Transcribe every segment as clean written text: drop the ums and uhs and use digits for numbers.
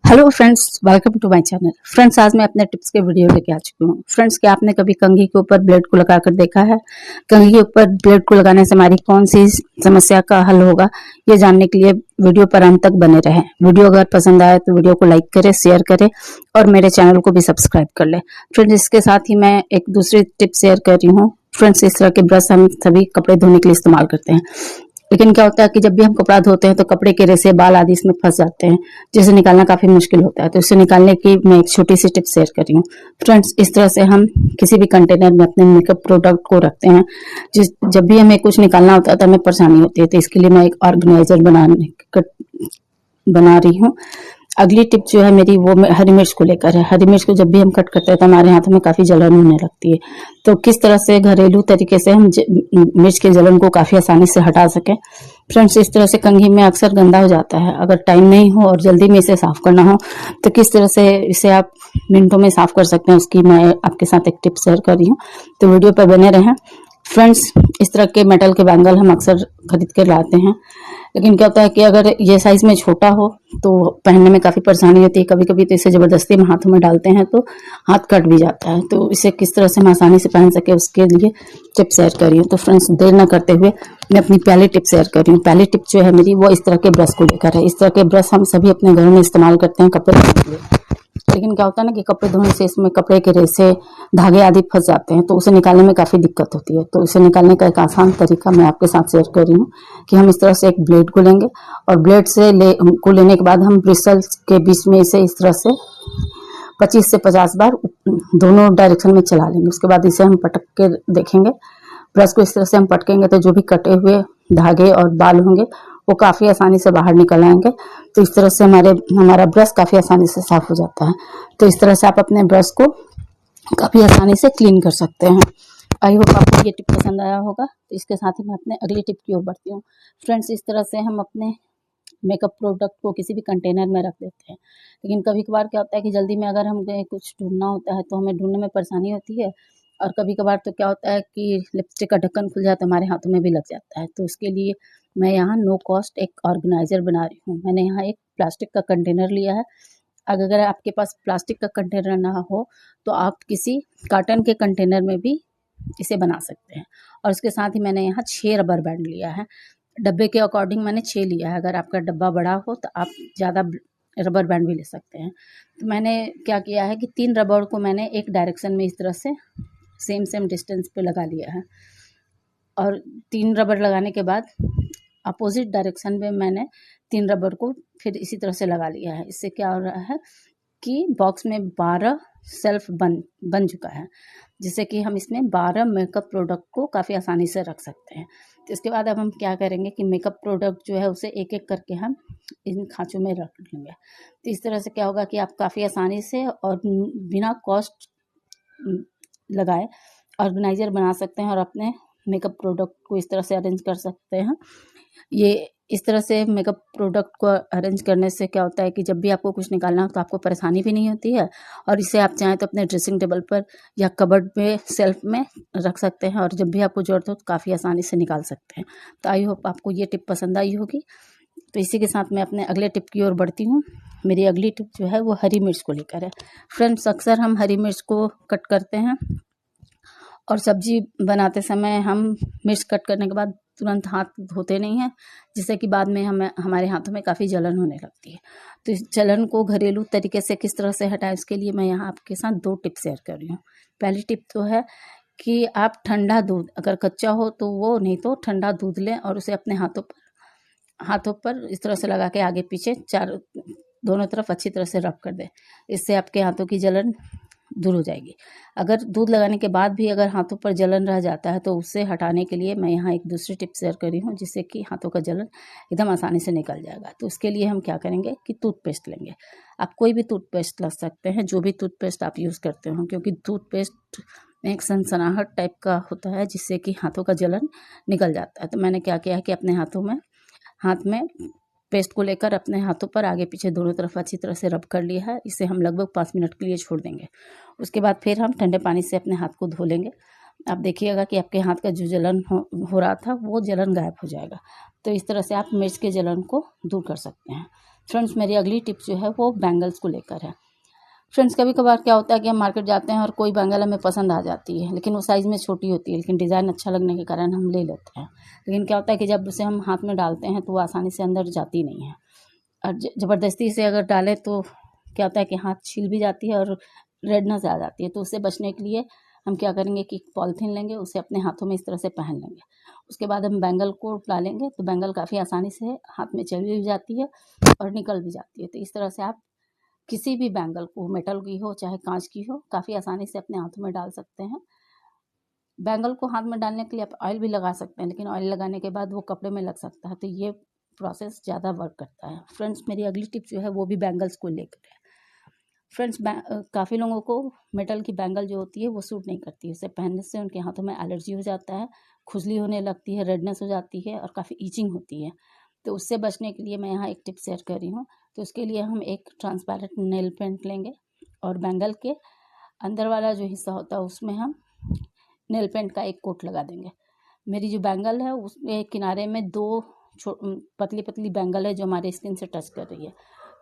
Hello friends, welcome to my channel. Friends, आज मैं अपने टिप्स के वीडियो लेके आ चुकी हूँ। फ्रेंड्स, क्या आपने कभी कंघी के ऊपर ब्लेड को लगाकर देखा है? कंघी के ऊपर ब्लेड को लगाने से हमारी कौन सी समस्या का हल होगा, ये जानने के लिए वीडियो पर अंत तक बने रहें। वीडियो अगर पसंद आए तो वीडियो को लाइक करें, शेयर करें और मेरे चैनल को भी सब्सक्राइब कर लें। फ्रेंड्स, इसके साथ ही मैं एक दूसरी टिप शेयर कर रही हूँ। फ्रेंड्स, इस तरह के ब्रश हम सभी कपड़े धोने के लिए इस्तेमाल करते हैं, लेकिन क्या होता है कि जब भी हम कपड़ा धोते हैं तो कपड़े के रेशे, बाल आदि इसमें फंस जाते हैं, जिसे निकालना काफी मुश्किल होता है। तो इसे निकालने की मैं एक छोटी सी टिप शेयर कर रही हूँ। फ्रेंड्स, इस तरह से हम किसी भी कंटेनर में अपने मेकअप प्रोडक्ट को रखते हैं। जब भी हमें कुछ निकालना होता है तो हमें परेशानी होती है, तो इसके लिए मैं एक ऑर्गेनाइजर बना रही हूँ। अगली टिप जो है मेरी, वो हरी मिर्च को लेकर है। हरी मिर्च को जब भी हम कट करते हैं तो हमारे हाथों में काफी जलन होने लगती है। तो किस तरह से घरेलू तरीके से हम मिर्च के जलन को काफी आसानी से हटा सकें। फ्रेंड्स, इस तरह से कंघी में अक्सर गंदा हो जाता है। अगर टाइम नहीं हो और जल्दी में इसे साफ करना हो तो किस तरह से इसे आप मिनटों में साफ कर सकते हैं, उसकी मैं आपके साथ एक टिप शेयर कर रही हूँ। तो वीडियो पर बने रहें। फ्रेंड्स, इस तरह के मेटल के बैंगल हम अक्सर खरीद कर लाते हैं, लेकिन क्या होता है कि अगर ये साइज में छोटा हो तो पहनने में काफी परेशानी होती है। कभी कभी तो इसे जबरदस्ती हम हाथों में डालते हैं तो हाथ कट भी जाता है। तो इसे किस तरह से हम आसानी से पहन सके, उसके लिए टिप शेयर कर रही हूँ। तो फ्रेंड्स, देर न करते हुए मैं अपनी पहली टिप शेयर कर रही हूँ। पहली टिप जो है मेरी, वो इस तरह के ब्रश को लेकर है। इस तरह के ब्रश हम सभी अपने घर में इस्तेमाल करते हैं कपड़े धोने के लिए, लेकिन क्या होता है ना कि कपड़े धोने से इसमें कपड़े के रेशे, धागे आदि फंस जाते हैं, तो उसे निकालने में काफी दिक्कत होती है। तो इसे निकालने का एक आसान तरीका मैं आपके साथ शेयर कर रही हूँ कि हम इस तरह से एक ब्लेड को लेंगे और ब्लेड से लेने के बाद हम ब्रिसल्स के बीच में इसे इस तरह से 25 से 50 बार दोनों डायरेक्शन में चला लेंगे। उसके बाद इसे हम पटक के देखेंगे। ब्रश को इस तरह से हम पटकेंगे तो जो भी कटे हुए धागे और बाल होंगे वो काफी आसानी से बाहर निकल आएंगे। तो इस तरह से हमारा ब्रश काफी आसानी से साफ हो जाता है। तो इस तरह से आप अपने ब्रश को काफी आसानी से क्लीन कर सकते हैं। आई होप आपको ये टिप पसंद आया होगा। तो इसके साथ ही मैं अपने अगली टिप की ओर बढ़ती हूँ। फ्रेंड्स, इस तरह से हम अपने मेकअप प्रोडक्ट को किसी भी कंटेनर में रख देते हैं, लेकिन कभी कभार क्या होता है कि जल्दी में अगर हमें कुछ ढूंढना होता है तो हमें ढूंढने में परेशानी होती है। और कभी कभार तो क्या होता है कि लिपस्टिक का ढक्कन खुल जाता है, हमारे हाथों में भी लग जाता है। तो उसके लिए मैं यहाँ नो कॉस्ट एक ऑर्गेनाइजर बना रही हूँ। मैंने यहाँ एक प्लास्टिक का कंटेनर लिया है। अगर आपके पास प्लास्टिक का कंटेनर ना हो तो आप किसी कार्टन के कंटेनर में भी इसे बना सकते हैं। और उसके साथ ही मैंने यहाँ 6 रबर बैंड लिया है। डब्बे के अकॉर्डिंग मैंने 6 लिया है। अगर आपका डब्बा बड़ा हो तो आप ज़्यादा रबर बैंड भी ले सकते हैं। तो मैंने क्या किया है कि 3 रबर को मैंने एक डायरेक्शन में इस तरह से सेम डिस्टेंस पे लगा लिया है, और 3 रबर लगाने के बाद अपोजिट डायरेक्शन में मैंने 3 रबर को फिर इसी तरह से लगा लिया है। इससे क्या हो रहा है कि बॉक्स में 12 सेल्फ बन चुका है, जिससे कि हम इसमें 12 मेकअप प्रोडक्ट को काफ़ी आसानी से रख सकते हैं। तो इसके बाद अब हम क्या करेंगे कि मेकअप प्रोडक्ट जो है उसे एक एक करके हम इन खाँचों में रख लेंगे। तो इस तरह से क्या होगा कि आप काफ़ी आसानी से और बिना कॉस्ट लगाए ऑर्गेनाइजर बना सकते हैं और अपने मेकअप प्रोडक्ट को इस तरह से अरेंज कर सकते हैं। ये इस तरह से मेकअप प्रोडक्ट को अरेंज करने से क्या होता है कि जब भी आपको कुछ निकालना हो तो आपको परेशानी भी नहीं होती है, और इसे आप चाहें तो अपने ड्रेसिंग टेबल पर या कबर्ड में, सेल्फ में रख सकते हैं, और जब भी आपको ज़रूरत हो तो काफ़ी आसानी से निकाल सकते हैं। तो आई होप आपको ये टिप पसंद आई होगी। तो इसी के साथ मैं अपने अगले टिप की ओर बढ़ती हूँ। मेरी अगली टिप जो है वो हरी मिर्च को लेकर है। फ्रेंड्स, अक्सर हम हरी मिर्च को कट करते हैं और सब्जी बनाते समय हम मिर्च कट करने के बाद तुरंत हाथ धोते नहीं हैं, जिससे कि बाद में हमारे हाथों में काफ़ी जलन होने लगती है। तो इस जलन को घरेलू तरीके से किस तरह से हटाएं, उसके लिए मैं यहाँ आपके साथ 2 टिप शेयर कर रही हूँ। पहली टिप तो है कि आप ठंडा दूध, अगर कच्चा हो तो वो, नहीं तो ठंडा दूध लें और उसे अपने हाथों पर इस तरह से लगा के आगे पीछे दोनों तरफ अच्छी तरह से रब कर दें। इससे आपके हाथों की जलन दूर हो जाएगी। अगर दूध लगाने के बाद भी अगर हाथों पर जलन रह जाता है तो उससे हटाने के लिए मैं यहाँ एक दूसरी टिप शेयर कर रही हूँ, जिससे कि हाथों का जलन एकदम आसानी से निकल जाएगा। तो उसके लिए हम क्या करेंगे कि टूथपेस्ट लेंगे। आप कोई भी टूथपेस्ट लग सकते हैं, जो भी टूथपेस्ट आप यूज़ करते हो, क्योंकि टूथपेस्ट में एक सनसनाहट टाइप का होता है जिससे कि हाथों का जलन निकल जाता है। तो मैंने क्या किया कि अपने हाथ में पेस्ट को लेकर अपने हाथों पर आगे पीछे दोनों तरफ अच्छी तरह से रब कर लिया है। इसे हम लगभग 5 मिनट के लिए छोड़ देंगे। उसके बाद फिर हम ठंडे पानी से अपने हाथ को धो लेंगे। आप देखिएगा कि आपके हाथ का जो जलन हो रहा था वो जलन गायब हो जाएगा। तो इस तरह से आप मिर्च के जलन को दूर कर सकते हैं। फ्रेंड्स, मेरी अगली टिप जो है वो बैंगल्स को लेकर है। फ्रेंड्स, कभी कभार क्या होता है कि हम मार्केट जाते हैं और कोई बैंगल हमें पसंद आ जाती है, लेकिन वो साइज़ में छोटी होती है, लेकिन डिज़ाइन अच्छा लगने के कारण हम ले लेते हैं। लेकिन क्या होता है कि जब उसे हम हाथ में डालते हैं तो वो आसानी से अंदर जाती नहीं है, और ज़बरदस्ती से अगर डालें तो क्या होता है कि हाथ छील भी जाती है और रेडनेस आ जाती है। तो उससे बचने के लिए हम क्या करेंगे कि पॉलीथीन लेंगे, उसे अपने हाथों में इस तरह से पहन लेंगे। उसके बाद हम बैंगल को डालेंगे तो बैंगल काफ़ी आसानी से हाथ में चली भी जाती है और निकल भी जाती है। तो इस तरह से आप किसी भी बैंगल को, मेटल की हो चाहे कांच की हो, काफ़ी आसानी से अपने हाथों में डाल सकते हैं। बैंगल को हाथ में डालने के लिए आप ऑयल भी लगा सकते हैं, लेकिन ऑयल लगाने के बाद वो कपड़े में लग सकता है, तो ये प्रोसेस ज़्यादा वर्क करता है। फ्रेंड्स, मेरी अगली टिप जो है वो भी बैंगल्स को लेकर है। फ्रेंड्स, काफ़ी लोगों को मेटल की बैंगल जो होती है वो सूट नहीं करती। उसे पहनने से उनके हाथों में एलर्जी हो जाता है, खुजली होने लगती है, रेडनेस हो जाती है और काफ़ी ईचिंग होती है। तो उससे बचने के लिए मैं यहाँ एक टिप शेयर कर रही हूँ। तो उसके लिए हम एक ट्रांसपेरेंट नेल पेंट लेंगे और बैंगल के अंदर वाला जो हिस्सा होता है उसमें हम नेल पेंट का एक कोट लगा देंगे। मेरी जो बैंगल है उसमें किनारे में दो पतली पतली बैंगल है जो हमारे स्किन से टच कर रही है।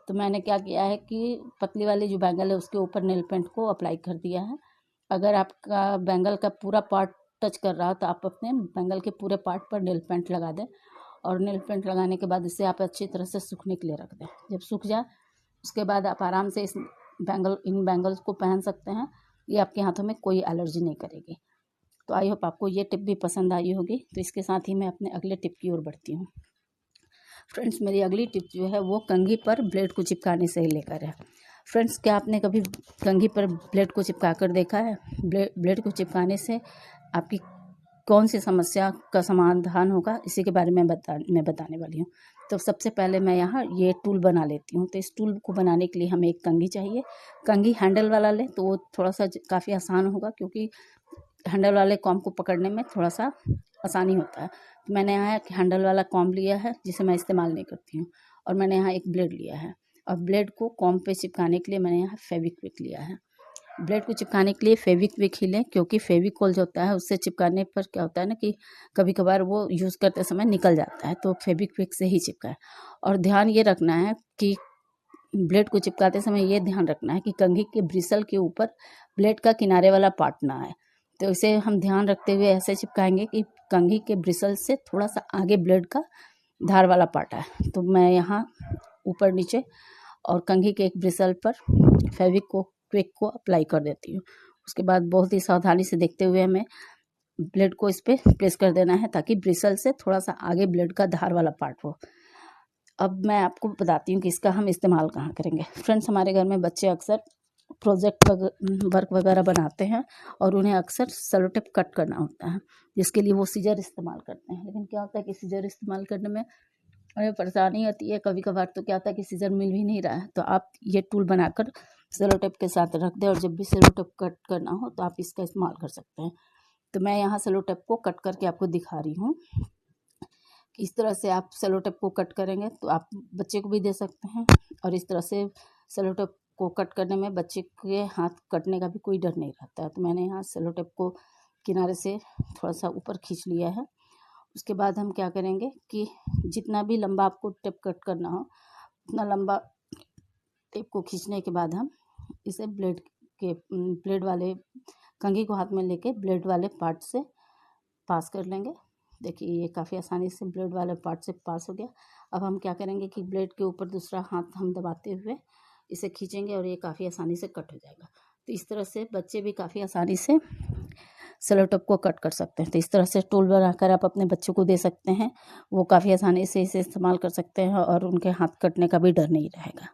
तो मैंने क्या किया है कि पतली वाली जो बैंगल है उसके ऊपर नेल पेंट को अप्लाई कर दिया है। अगर आपका बैंगल का पूरा पार्ट टच कर रहा हो तो आप अपने बैंगल के पूरे पार्ट पर नेल पेंट लगा दें, और नेल पेंट लगाने के बाद इसे आप अच्छी तरह से सूखने के लिए रख दें। जब सूख जाए उसके बाद आप आराम से इन बैंगल्स को पहन सकते हैं। ये आपके हाथों में कोई एलर्जी नहीं करेगी। तो आई होप आपको ये टिप भी पसंद आई होगी। तो इसके साथ ही मैं अपने अगले टिप की ओर बढ़ती हूँ। फ्रेंड्स, मेरी अगली टिप जो है वो कंघी पर ब्लेड को चिपकाने से लेकर है। फ्रेंड्स, क्या आपने कभी कंघी पर ब्लेड को चिपका कर देखा है? ब्लेड को चिपकाने से आपकी कौन सी समस्या का समाधान होगा, इसी के बारे में मैं बताने वाली हूँ। तो सबसे पहले मैं यहाँ ये टूल बना लेती हूँ। तो इस टूल को बनाने के लिए हमें एक कंघी चाहिए। कंघी हैंडल वाला लें तो वो थोड़ा सा काफ़ी आसान होगा, क्योंकि हैंडल वाले कॉम्ब को पकड़ने में थोड़ा सा आसानी होता है। तो मैंने यहाँ एक हैंडल वाला कॉम्ब लिया है जिसे मैं इस्तेमाल नहीं करती हूँ, और मैंने यहाँ एक ब्लेड लिया है। और ब्लेड को कॉम्ब पे चिपकाने के लिए मैंने यहाँ फेविक्विक लिया है। ब्लेड को चिपकाने के लिए फेविक्विक ही लें, क्योंकि फेविकोल जो होता है उससे चिपकाने पर क्या होता है ना कि कभी कभार वो यूज़ करते समय निकल जाता है, तो फेविक्विक से ही चिपकाएं। और ध्यान ये रखना है कि ब्लेड को चिपकाते समय ये ध्यान रखना है कि कंघी के ब्रिसल के ऊपर ब्लेड का किनारे वाला पार्ट ना आए। तो इसे हम ध्यान रखते हुए ऐसे चिपकाएंगे कि कंघी के ब्रिसल से थोड़ा सा आगे ब्लेड का धार वाला पार्ट आए। तो मैं यहाँ ऊपर नीचे और कंघी के एक ब्रिसल पर फेविक्विक को अप्लाई कर देती हूँ। उसके बाद बहुत ही सावधानी से देखते हुए हमें ब्लेड को इस पर प्रेस कर देना है, ताकि ब्रिसल से थोड़ा सा आगे ब्लेड का धार वाला पार्ट हो। अब मैं आपको बताती हूँ कि इसका हम इस्तेमाल कहाँ करेंगे। फ्रेंड्स, हमारे घर में बच्चे अक्सर प्रोजेक्ट वर्क वगैरह बनाते हैं और उन्हें अक्सर सेलो टेप कट करना होता है, जिसके लिए वो सीजर इस्तेमाल करते हैं। लेकिन क्या होता है कि सीजर इस्तेमाल करने में हमें परेशानी होती है। कभी कभार तो क्या होता है कि सीजर मिल भी नहीं रहा है, तो आप ये टूल बनाकर सेलो टेप के साथ रख दें, और जब भी सेलो टेप कट करना हो तो आप इसका इस्तेमाल कर सकते हैं। तो मैं यहाँ सेलो टेप को कट करके आपको दिखा रही हूँ। इस तरह से आप सेलो टेप को कट करेंगे तो आप बच्चे को भी दे सकते हैं, और इस तरह से सेलो टेप को कट करने में बच्चे के हाथ कटने का भी कोई डर नहीं रहता है। तो मैंने यहाँ सेलो टेप को किनारे से थोड़ा सा ऊपर खींच लिया है। उसके बाद हम क्या करेंगे कि जितना भी लंबा आपको टेप कट करना हो उतना लंबा टेप को खींचने के बाद हम इसे ब्लेड वाले कंघी को हाथ में लेके ब्लेड वाले पार्ट से पास कर लेंगे। देखिए, ये काफ़ी आसानी से ब्लेड वाले पार्ट से पास हो गया। अब हम क्या करेंगे कि ब्लेड के ऊपर दूसरा हाथ हम दबाते हुए इसे खींचेंगे और ये काफ़ी आसानी से कट हो जाएगा। तो इस तरह से बच्चे भी काफ़ी आसानी से सेलो टेप को कट कर सकते हैं। तो इस तरह से टूल बनाकर आप अपने बच्चों को दे सकते हैं। वो काफ़ी आसानी से इसे इस्तेमाल कर सकते हैं और उनके हाथ कटने का भी डर नहीं रहेगा।